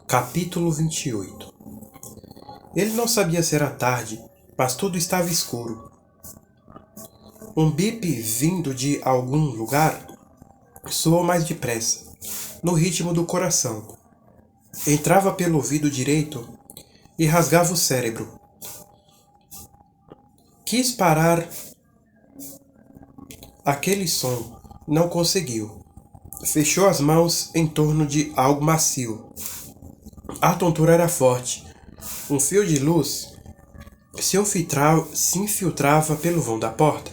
Capítulo 28. Ele não sabia se era tarde, mas tudo estava escuro. Um bip vindo de algum lugar soou mais depressa, no ritmo do coração. Entrava pelo ouvido direito e rasgava o cérebro. Quis parar aquele som, não conseguiu. Fechou as mãos em torno de algo macio. A tontura era forte. Um fio de luz se infiltrava pelo vão da porta.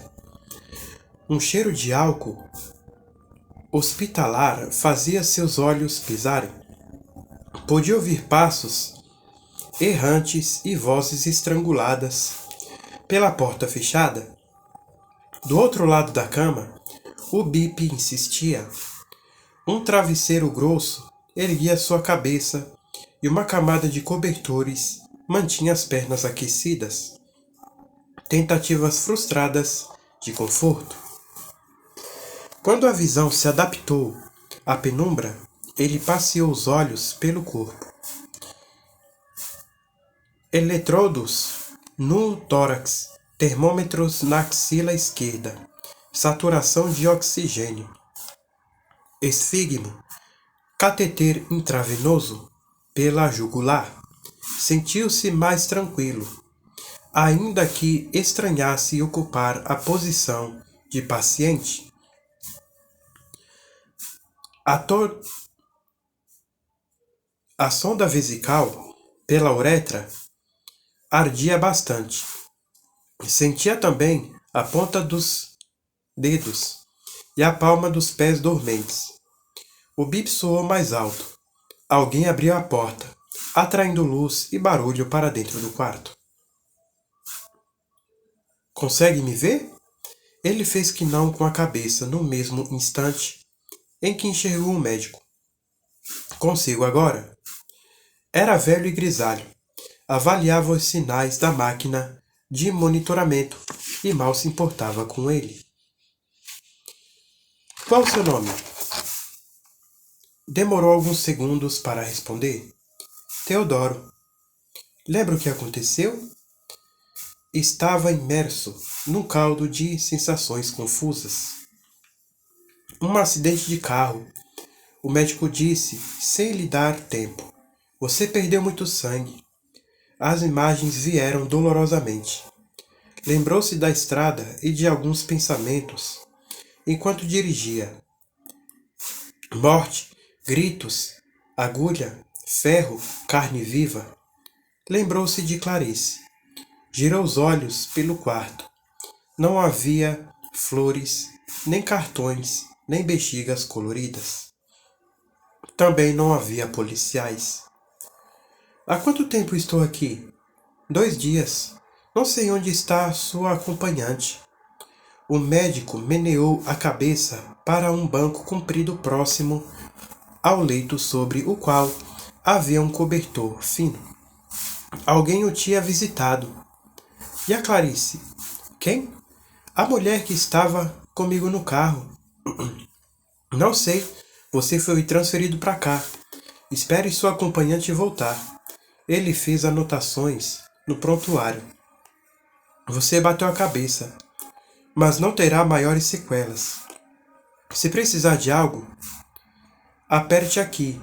Um cheiro de álcool hospitalar fazia seus olhos pisarem. Podia ouvir passos errantes e vozes estranguladas pela porta fechada. Do outro lado da cama, o bip insistia. Um travesseiro grosso erguia sua cabeça e uma camada de cobertores mantinha as pernas aquecidas. Tentativas frustradas de conforto. Quando a visão se adaptou à penumbra, ele passeou os olhos pelo corpo. Eletrodos no tórax, termômetros na axila esquerda, saturação de oxigênio, esfigmo, cateter intravenoso pela jugular. Sentiu-se mais tranquilo, ainda que estranhasse ocupar a posição de paciente. A sonda vesical pela uretra ardia bastante. Sentia também a ponta dos dedos e a palma dos pés dormentes. O bip soou mais alto. Alguém abriu a porta, atraindo luz e barulho para dentro do quarto. Consegue me ver? Ele fez que não com a cabeça no mesmo instante em que enxergou o médico. Consigo agora? Era velho e grisalho. Avaliava os sinais da máquina de monitoramento e mal se importava com ele. Qual o seu nome? Demorou alguns segundos para responder. Teodoro. Lembra o que aconteceu? Estava imerso num caldo de sensações confusas. Um acidente de carro. O médico disse, sem lhe dar tempo. Você perdeu muito sangue. As imagens vieram dolorosamente. Lembrou-se da estrada e de alguns pensamentos enquanto dirigia. Morte, gritos, agulha, ferro, carne viva. Lembrou-se de Clarice. Girou os olhos pelo quarto. Não havia flores, nem cartões, nem bexigas coloridas. Também não havia policiais. Há quanto tempo estou aqui? 2 dias. Não sei onde está sua acompanhante. O médico meneou a cabeça para um banco comprido próximo ao leito sobre o qual havia um cobertor fino. Alguém o tinha visitado. E a Clarice? Quem? A mulher que estava comigo no carro. Não sei. Você foi transferido para cá. Espere sua acompanhante voltar. Ele fez anotações no prontuário. Você bateu a cabeça, mas não terá maiores sequelas. Se precisar de algo, aperte aqui.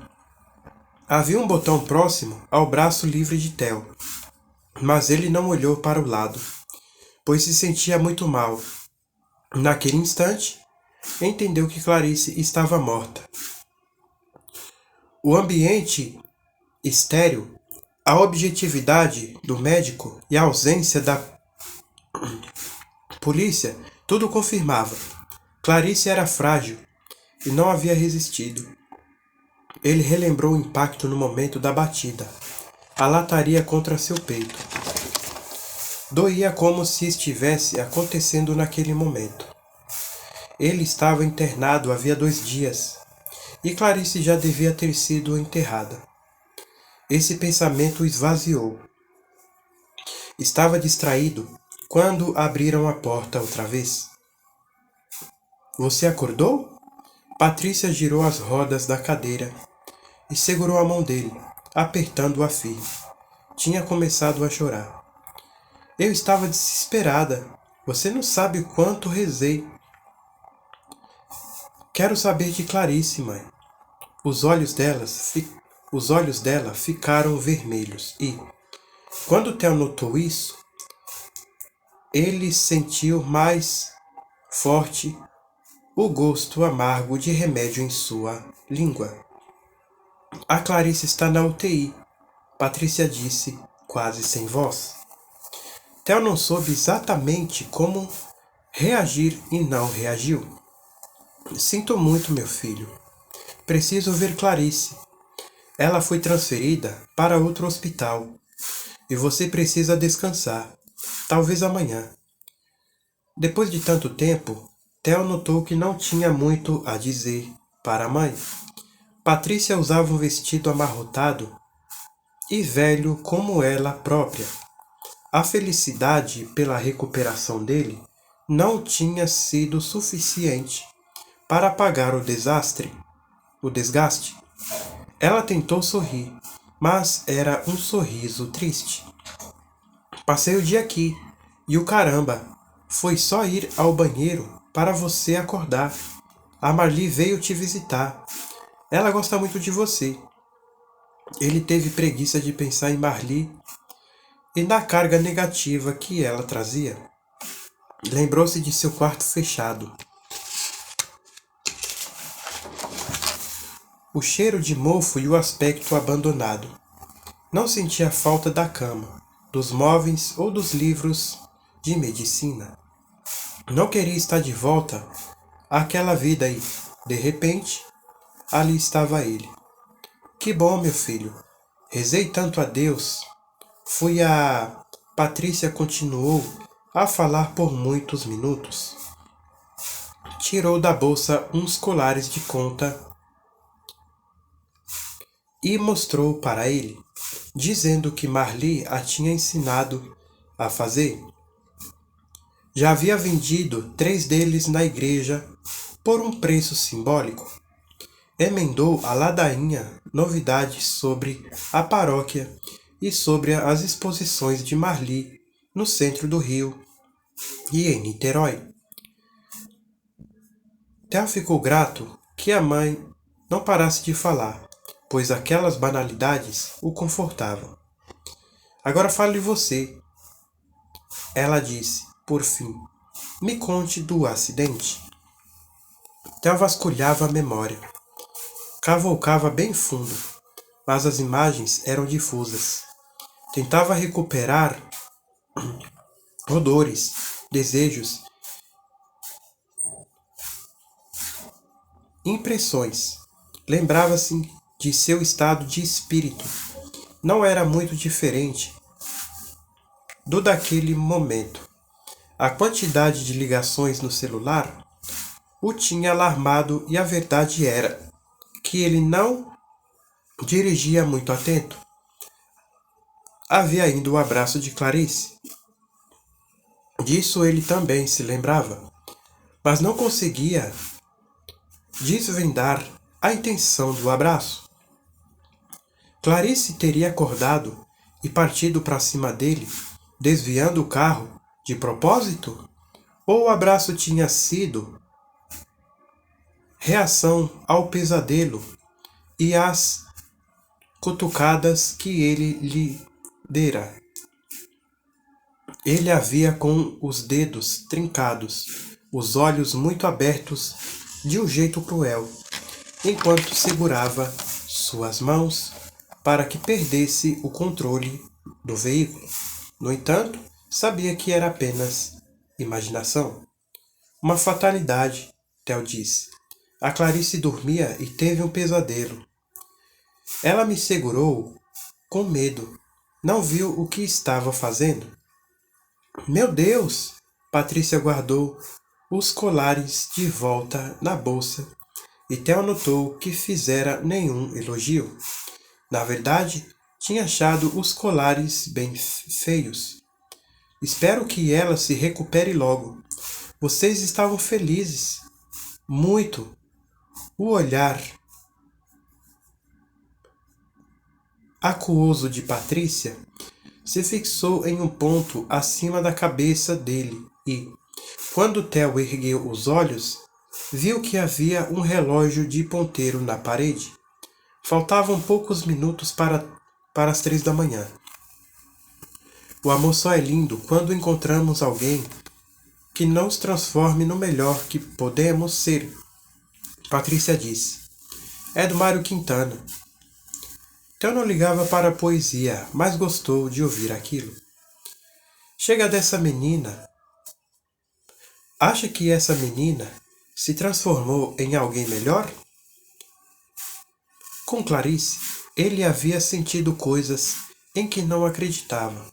Havia um botão próximo ao braço livre de Theo, mas ele não olhou para o lado, pois se sentia muito mal. Naquele instante, entendeu que Clarice estava morta. O ambiente estéril, a objetividade do médico e a ausência da polícia, tudo confirmava. Clarice era frágil e não havia resistido. Ele relembrou o impacto no momento da batida. A lataria contra seu peito. Doía como se estivesse acontecendo naquele momento. Ele estava internado havia 2 dias e Clarice já devia ter sido enterrada. Esse pensamento o esvaziou. Estava distraído quando abriram a porta outra vez. Você acordou? Patrícia girou as rodas da cadeira e segurou a mão dele. apertando-a firme. Tinha começado a chorar. Eu estava desesperada. Você não sabe o quanto rezei. Quero saber de Clarice, mãe. Os olhos dela ficaram vermelhos e, quando Theo notou isso, ele sentiu mais forte o gosto amargo de remédio em sua língua. A Clarice está na UTI, Patrícia disse, quase sem voz. Theo não soube exatamente como reagir e não reagiu. Sinto muito, meu filho. Preciso ver Clarice. Ela foi transferida para outro hospital e você precisa descansar, talvez amanhã. Depois de tanto tempo, Theo notou que não tinha muito a dizer para a mãe. Patrícia usava um vestido amarrotado e velho como ela própria. A felicidade pela recuperação dele não tinha sido suficiente para apagar o desgaste. Ela tentou sorrir, mas era um sorriso triste. Passei o dia aqui, e o caramba, foi só ir ao banheiro para você acordar. A Marli veio te visitar. Ela gosta muito de você. Ele teve preguiça de pensar em Marli e na carga negativa que ela trazia. Lembrou-se de seu quarto fechado. O cheiro de mofo e o aspecto abandonado. Não sentia falta da cama, dos móveis ou dos livros de medicina. Não queria estar de volta àquela vida e, de repente, ali estava ele. Que bom, meu filho. Rezei tanto a Deus. Patrícia continuou a falar por muitos minutos. Tirou da bolsa uns colares de conta e mostrou para ele, dizendo que Marli a tinha ensinado a fazer. Já havia vendido 3 deles na igreja por um preço simbólico. Emendou a ladainha novidades sobre a paróquia e sobre as exposições de Marli no centro do Rio e em Niterói. Theo ficou grato que a mãe não parasse de falar, pois aquelas banalidades o confortavam. Agora fale você, ela disse, por fim. Me conte do acidente. Theo vasculhava a memória. Cavocava bem fundo, mas as imagens eram difusas. Tentava recuperar odores, desejos, impressões. Lembrava-se de seu estado de espírito. Não era muito diferente do daquele momento. A quantidade de ligações no celular o tinha alarmado e a verdade era que ele não dirigia muito atento. Havia ainda o abraço de Clarice. Disso ele também se lembrava, mas não conseguia desvendar a intenção do abraço. Clarice teria acordado e partido para cima dele, desviando o carro de propósito? Ou o abraço tinha sido reação ao pesadelo e às cutucadas que ele lhe dera? Ele a via com os dedos trincados, os olhos muito abertos de um jeito cruel, enquanto segurava suas mãos para que perdesse o controle do veículo. No entanto, sabia que era apenas imaginação. Uma fatalidade, Theo disse. A Clarice dormia e teve um pesadelo. Ela me segurou com medo. Não viu o que estava fazendo. Meu Deus! Patrícia guardou os colares de volta na bolsa e Theo notou que fizera nenhum elogio. Na verdade, tinha achado os colares bem feios. Espero que ela se recupere logo. Vocês estavam felizes. Muito. O olhar aquoso de Patrícia se fixou em um ponto acima da cabeça dele e, quando Theo ergueu os olhos, viu que havia um relógio de ponteiro na parede. Faltavam poucos minutos para as 3 da manhã. O amor só é lindo quando encontramos alguém que nos transforme no melhor que podemos ser, Patrícia disse. É do Mário Quintana. Theo não ligava para a poesia, mas gostou de ouvir aquilo. Chega dessa menina. Acha que essa menina se transformou em alguém melhor? Com Clarice, ele havia sentido coisas em que não acreditava.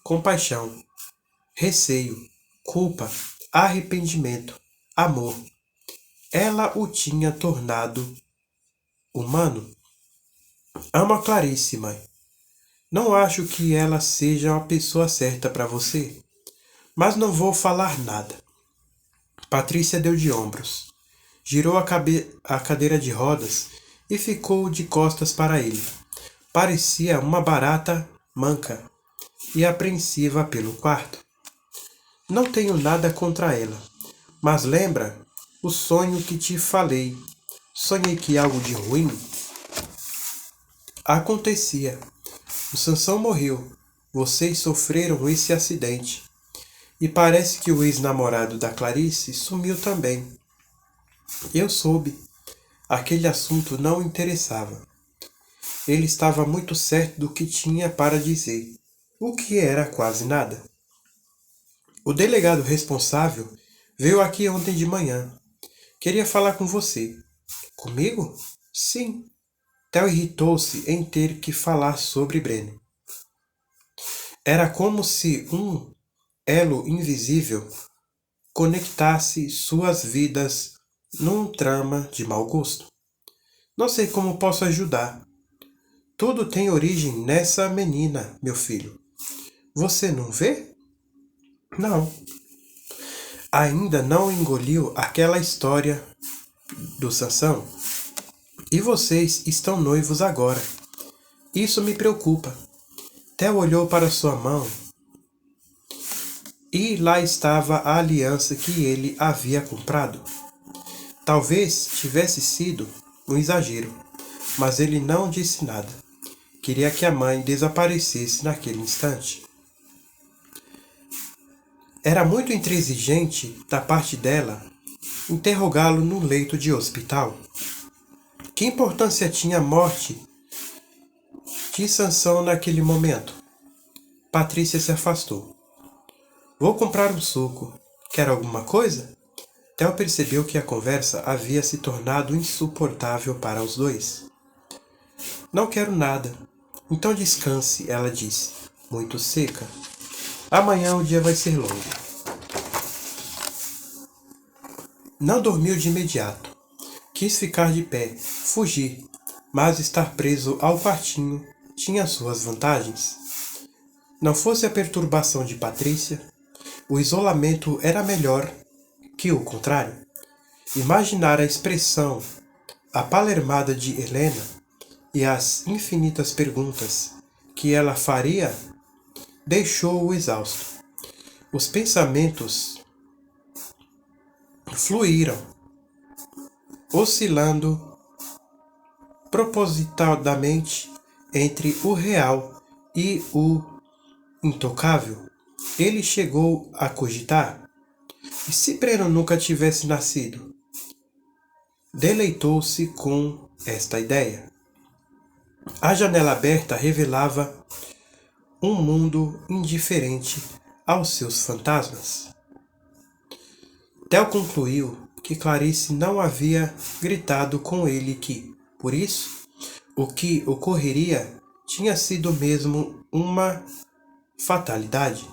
Compaixão, receio, culpa, arrependimento, amor. Ela o tinha tornado humano. Amo a Clarice, mãe. Não acho que ela seja a pessoa certa para você, mas não vou falar nada. Patrícia deu de ombros, girou a cadeira de rodas e ficou de costas para ele. Parecia uma barata manca e apreensiva pelo quarto. Não tenho nada contra ela, mas lembra o sonho que te falei. Sonhei que algo de ruim acontecia. O Sansão morreu. Vocês sofreram esse acidente. E parece que o ex-namorado da Clarice sumiu também. Eu soube. Aquele assunto não o interessava. Ele estava muito certo do que tinha para dizer, o que era quase nada. O delegado responsável veio aqui ontem de manhã. Queria falar com você. Comigo? Sim. Theo irritou-se em ter que falar sobre Breno. Era como se um elo invisível conectasse suas vidas num trama de mau gosto. Não sei como posso ajudar. Tudo tem origem nessa menina, meu filho. Você não vê? Não. Ainda não engoliu aquela história do Sansão? E vocês estão noivos agora. Isso me preocupa. Theo olhou para sua mão e lá estava a aliança que ele havia comprado. Talvez tivesse sido um exagero, mas ele não disse nada. Queria que a mãe desaparecesse naquele instante. Era muito intransigente da parte dela interrogá-lo no leito de hospital. Que importância tinha a morte de Sansão naquele momento? Patrícia se afastou. Vou comprar um suco. Quer alguma coisa? Theo percebeu que a conversa havia se tornado insuportável para os dois. Não quero nada. Então descanse, ela disse, muito seca. Amanhã o dia vai ser longo. Não dormiu de imediato. Quis ficar de pé, fugir, mas estar preso ao quartinho tinha suas vantagens. Não fosse a perturbação de Patrícia, o isolamento era melhor que o contrário. Imaginar a expressão apalermada de Helena e as infinitas perguntas que ela faria deixou-o exausto. Os pensamentos fluíram, oscilando propositadamente entre o real e o intocável. Ele chegou a cogitar: e se Breno nunca tivesse nascido? Deleitou-se com esta ideia. A janela aberta revelava um mundo indiferente aos seus fantasmas. Theo concluiu que Clarice não havia gritado com ele que, por isso, o que ocorreria tinha sido mesmo uma fatalidade.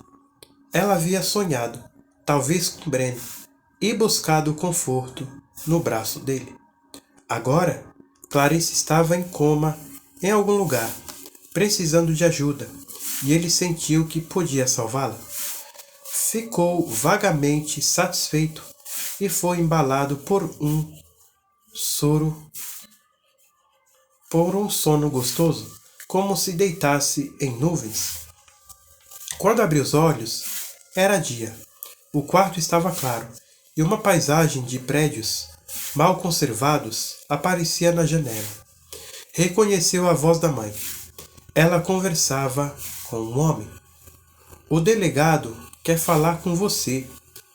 Ela havia sonhado, talvez com Breno, e buscado conforto no braço dele. Agora, Clarice estava em coma em algum lugar, precisando de ajuda, e ele sentiu que podia salvá-la. Ficou vagamente satisfeito e foi embalado por um sono gostoso. como se deitasse em nuvens. Quando abri os olhos, era dia. O quarto estava claro, e uma paisagem de prédios mal conservados aparecia na janela. Reconheceu a voz da mãe. Ela conversava com um homem. "O delegado quer falar com você",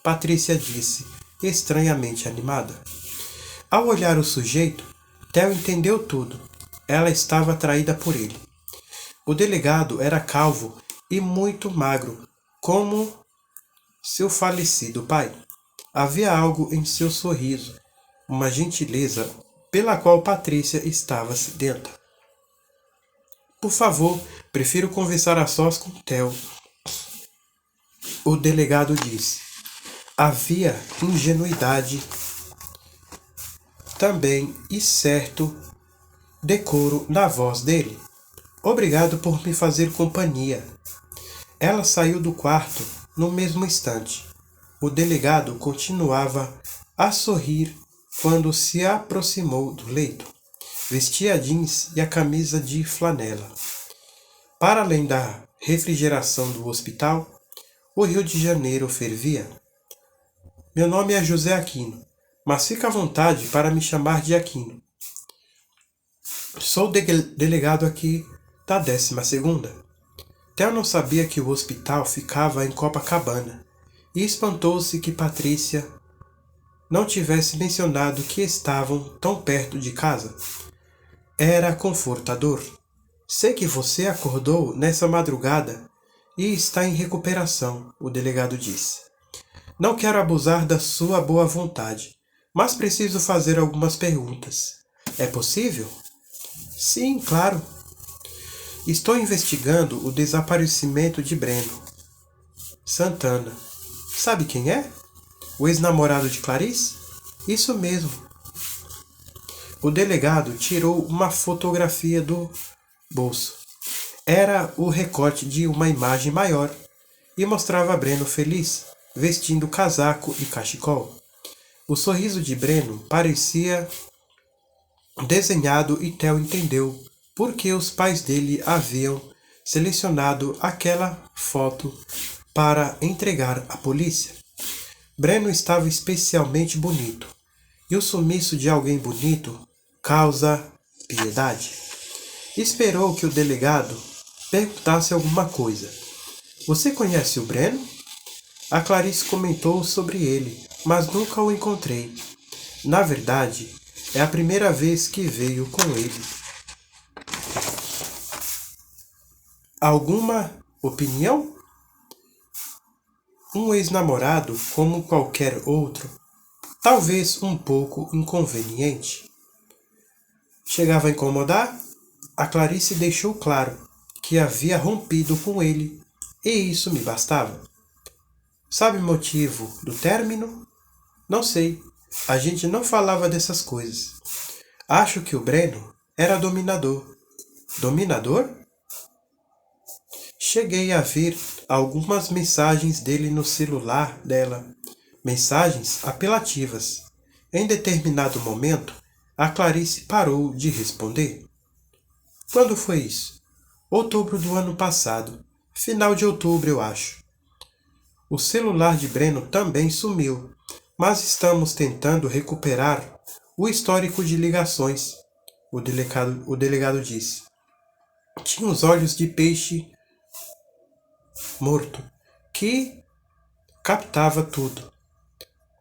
Patrícia disse, estranhamente animada. Ao olhar o sujeito, Theo entendeu tudo. Ela estava atraída por ele. O delegado era calvo e muito magro, como seu falecido pai. Havia algo em seu sorriso, uma gentileza pela qual Patrícia estava sedenta. "Por favor, prefiro conversar a sós com Theo", o delegado disse. Havia ingenuidade também e certo decoro na voz dele. "Obrigado por me fazer companhia." Ela saiu do quarto no mesmo instante. O delegado continuava a sorrir quando se aproximou do leito. Vestia jeans e a camisa de flanela. Para além da refrigeração do hospital, o Rio de Janeiro fervia. "Meu nome é José Aquino, mas fica à vontade para me chamar de Aquino. Sou delegado aqui da 12ª. Theo não sabia que o hospital ficava em Copacabana e espantou-se que Patrícia não tivesse mencionado que estavam tão perto de casa. Era confortador. "Sei que você acordou nessa madrugada e está em recuperação", o delegado disse. "Não quero abusar da sua boa vontade, mas preciso fazer algumas perguntas. É possível?" "Sim, claro." "Estou investigando o desaparecimento de Breno Santana. Sabe quem é? O ex-namorado de Clarice?" "Isso mesmo." O delegado tirou uma fotografia do bolso. Era o recorte de uma imagem maior e mostrava Breno feliz, vestindo casaco e cachecol. O sorriso de Breno parecia desenhado e Theo entendeu por que os pais dele haviam selecionado aquela foto para entregar à polícia. Breno estava especialmente bonito, e o sumiço de alguém bonito causa piedade. Esperou que o delegado perguntasse alguma coisa. "Você conhece o Breno?" A Clarice comentou sobre ele, mas nunca o encontrei. Na verdade, é a primeira vez que veio com ele. "Alguma opinião?" "Um ex-namorado como qualquer outro, talvez um pouco inconveniente." "Chegava a incomodar?" A Clarice deixou claro que havia rompido com ele, e isso me bastava. "Sabe o motivo do término?" "Não sei. A gente não falava dessas coisas." "Acho que o Breno era dominador." "Dominador?" "Cheguei a ver algumas mensagens dele no celular dela. Mensagens apelativas." Em determinado momento, a Clarice parou de responder. "Quando foi isso?" "Outubro do ano passado. Final de outubro, eu acho." "O celular de Breno também sumiu, mas estamos tentando recuperar o histórico de ligações", o delegado disse. Tinha os olhos de peixe morto, que captava tudo.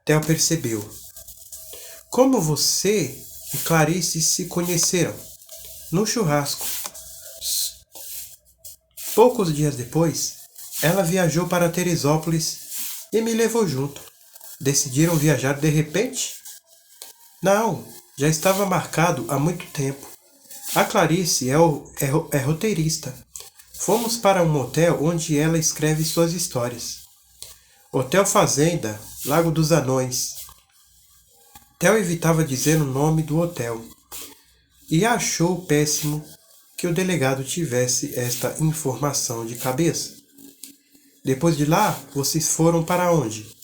Theo percebeu. "Como você e Clarice se conheceram?" "No churrasco." Poucos dias depois, ela viajou para Teresópolis e me levou junto. "Decidiram viajar de repente?" "Não, já estava marcado há muito tempo. A Clarice é roteirista. Fomos para um motel onde ela escreve suas histórias. Hotel Fazenda, Lago dos Anões." Theo evitava dizer o nome do hotel e achou péssimo que o delegado tivesse esta informação de cabeça. "Depois de lá, vocês foram para onde?"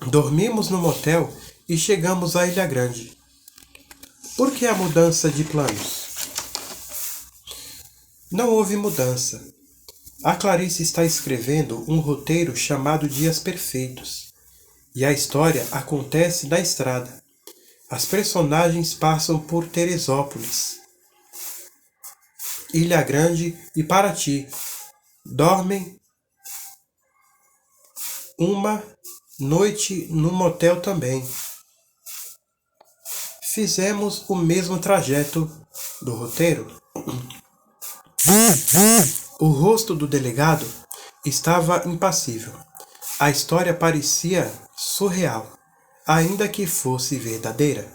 "Dormimos no motel e chegamos à Ilha Grande." "Por que a mudança de planos?" Não houve mudança. A Clarice está escrevendo um roteiro chamado Dias Perfeitos. E a história acontece na estrada. As personagens passam por Teresópolis, Ilha Grande e Paraty. Dormem uma noite no motel também. Fizemos o mesmo trajeto do roteiro. O rosto do delegado estava impassível. A história parecia surreal, ainda que fosse verdadeira.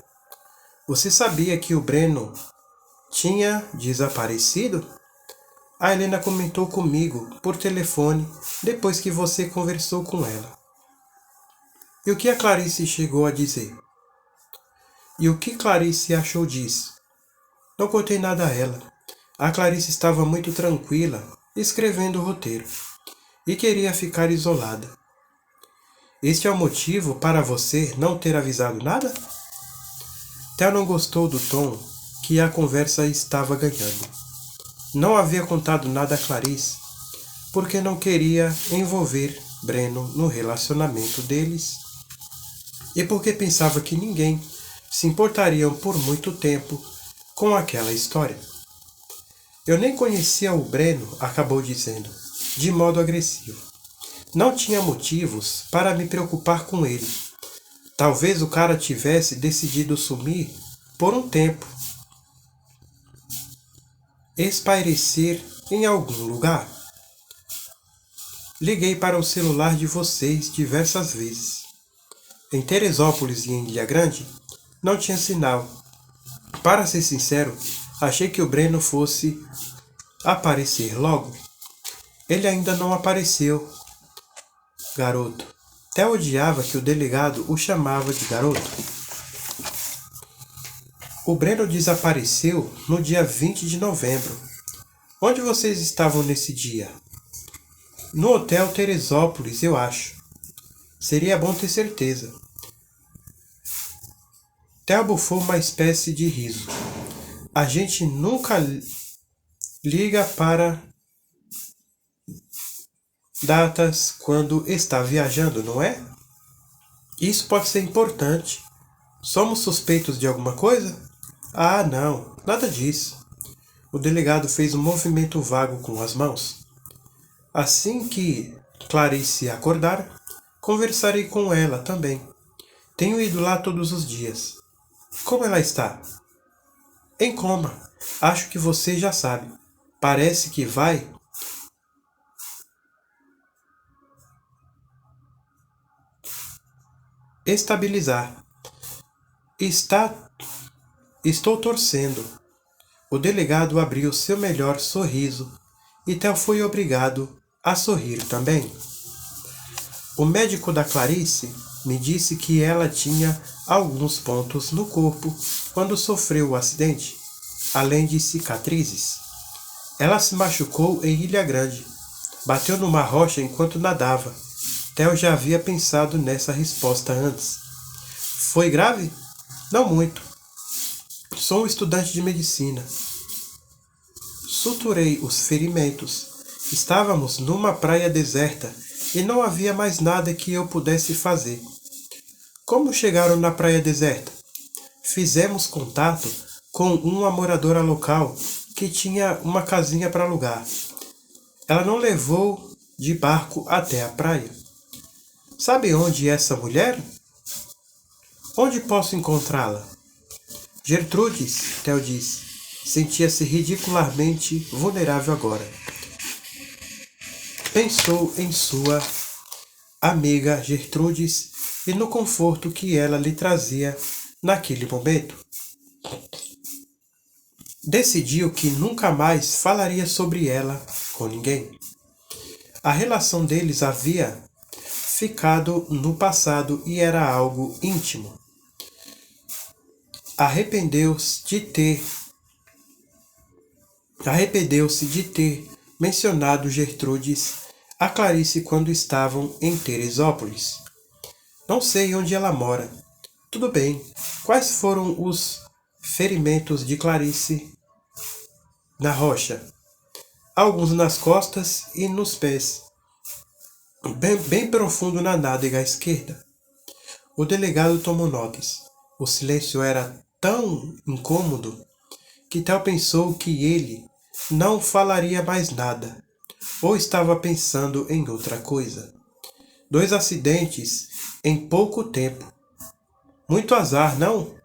Você sabia que o Breno tinha desaparecido? A Helena comentou comigo por telefone depois que você conversou com ela. E o que a Clarice chegou a dizer? E o que Clarice achou disso? Não contei nada a ela. A Clarice estava muito tranquila, escrevendo o roteiro, e queria ficar isolada. Este é o motivo para você não ter avisado nada? Theo não gostou do tom que a conversa estava ganhando. Não havia contado nada a Clarice, porque não queria envolver Breno no relacionamento deles, e porque pensava que ninguém se importaria por muito tempo com aquela história. Eu nem conhecia o Breno, acabou dizendo, de modo agressivo. Não tinha motivos para me preocupar com ele. Talvez o cara tivesse decidido sumir por um tempo. Espairecer em algum lugar. Liguei para o celular de vocês diversas vezes. Em Teresópolis e em Ilha Grande, não tinha sinal. Para ser sincero, achei que o Breno fosse aparecer logo. Ele ainda não apareceu, garoto. Theo odiava que o delegado o chamava de garoto. O Breno desapareceu no dia 20 de novembro. Onde vocês estavam nesse dia? No Hotel Teresópolis, eu acho. Seria bom ter certeza. Theo bufou uma espécie de riso. A gente nunca liga para datas quando está viajando, não é? Isso pode ser importante. Somos suspeitos de alguma coisa? Ah, não, nada disso. O delegado fez um movimento vago com as mãos. Assim que Clarice acordar, conversarei com ela também. Tenho ido lá todos os dias. Como ela está? Em coma. Acho que você já sabe. Parece que vai estabilizar. Estou torcendo. O delegado abriu seu melhor sorriso e Theo foi obrigado a sorrir também. O médico da Clarice me disse que ela tinha alguns pontos no corpo quando sofreu o acidente, além de cicatrizes. Ela se machucou em Ilha Grande. Bateu numa rocha enquanto nadava. Theo já havia pensado nessa resposta antes. Foi grave? Não muito. Sou um estudante de medicina. Suturei os ferimentos. Estávamos numa praia deserta e não havia mais nada que eu pudesse fazer. Como chegaram na praia deserta? Fizemos contato com uma moradora local que tinha uma casinha para alugar. Ela não levou de barco até a praia. Sabe onde é essa mulher? Onde posso encontrá-la? Gertrudes, Theo disse. Sentia-se ridicularmente vulnerável agora. Pensou em sua amiga Gertrudes e no conforto que ela lhe trazia naquele momento. Decidiu que nunca mais falaria sobre ela com ninguém. A relação deles havia ficado no passado e era algo íntimo. Arrependeu-se de ter mencionado Gertrudes a Clarice quando estavam em Teresópolis. Não sei onde ela mora. Tudo bem. Quais foram os ferimentos de Clarice na rocha? alguns nas costas e nos pés, bem profundo na nádega esquerda. O delegado tomou notas. O silêncio era tão incômodo que Theo pensou que ele não falaria mais nada, ou estava pensando em outra coisa. 2 acidentes em pouco tempo. Muito azar, não?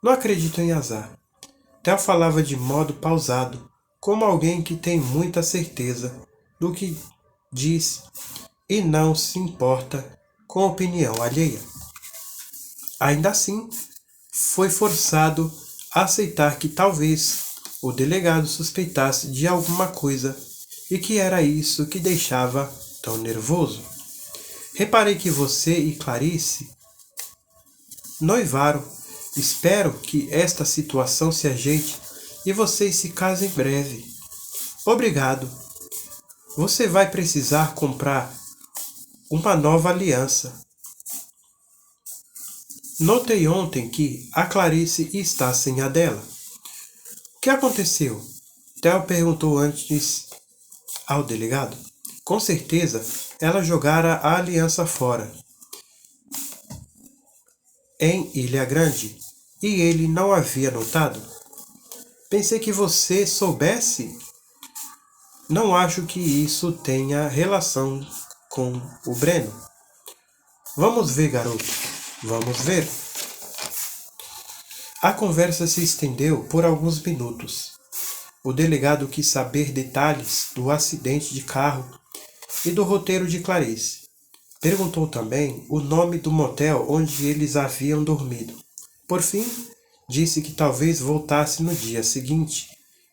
Não acredito em azar. Theo falava de modo pausado, como alguém que tem muita certeza do que diz e não se importa com a opinião alheia. Ainda assim, foi forçado a aceitar que talvez o delegado suspeitasse de alguma coisa e que era isso que deixava tão nervoso. Reparei que você e Clarice noivaram. Espero que esta situação se ajeite e vocês se casem em breve. Obrigado. Você vai precisar comprar uma nova aliança. Notei ontem que a Clarice está sem a dela. O que aconteceu? Theo perguntou antes ao delegado. Com certeza, ela jogara a aliança fora, em Ilha Grande, e ele não havia notado. Pensei que você soubesse. Não acho que isso tenha relação com o Breno. Vamos ver, garoto. Vamos ver. A conversa se estendeu por alguns minutos. O delegado quis saber detalhes do acidente de carro e do roteiro de Clarice. Perguntou também o nome do motel onde eles haviam dormido. Por fim, disse que talvez voltasse no dia seguinte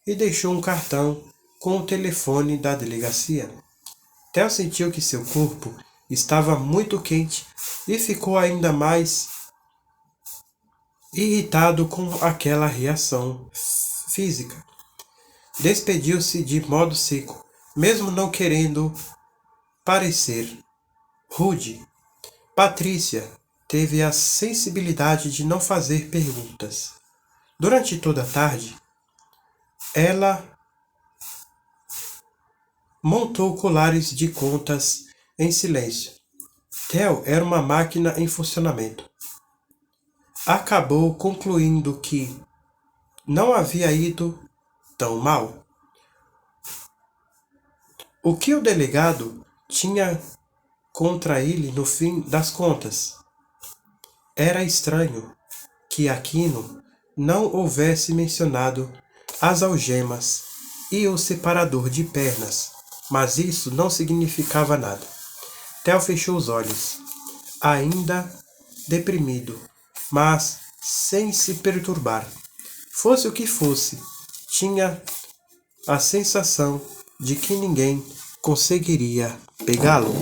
e deixou um cartão com o telefone da delegacia. Theo sentiu que seu corpo estava muito quente e ficou ainda mais irritado com aquela reação física. Despediu-se de modo seco, mesmo não querendo parecer rude. Patrícia teve a sensibilidade de não fazer perguntas. Durante toda a tarde, ela montou colares de contas em silêncio. Theo era uma máquina em funcionamento. Acabou concluindo que não havia ido tão mal. O que o delegado tinha contra ele no fim das contas? Era estranho que Aquino não houvesse mencionado as algemas e o separador de pernas, mas isso não significava nada. Theo fechou os olhos, ainda deprimido, mas sem se perturbar. Fosse o que fosse, tinha a sensação de que ninguém conseguiria pegá-lo.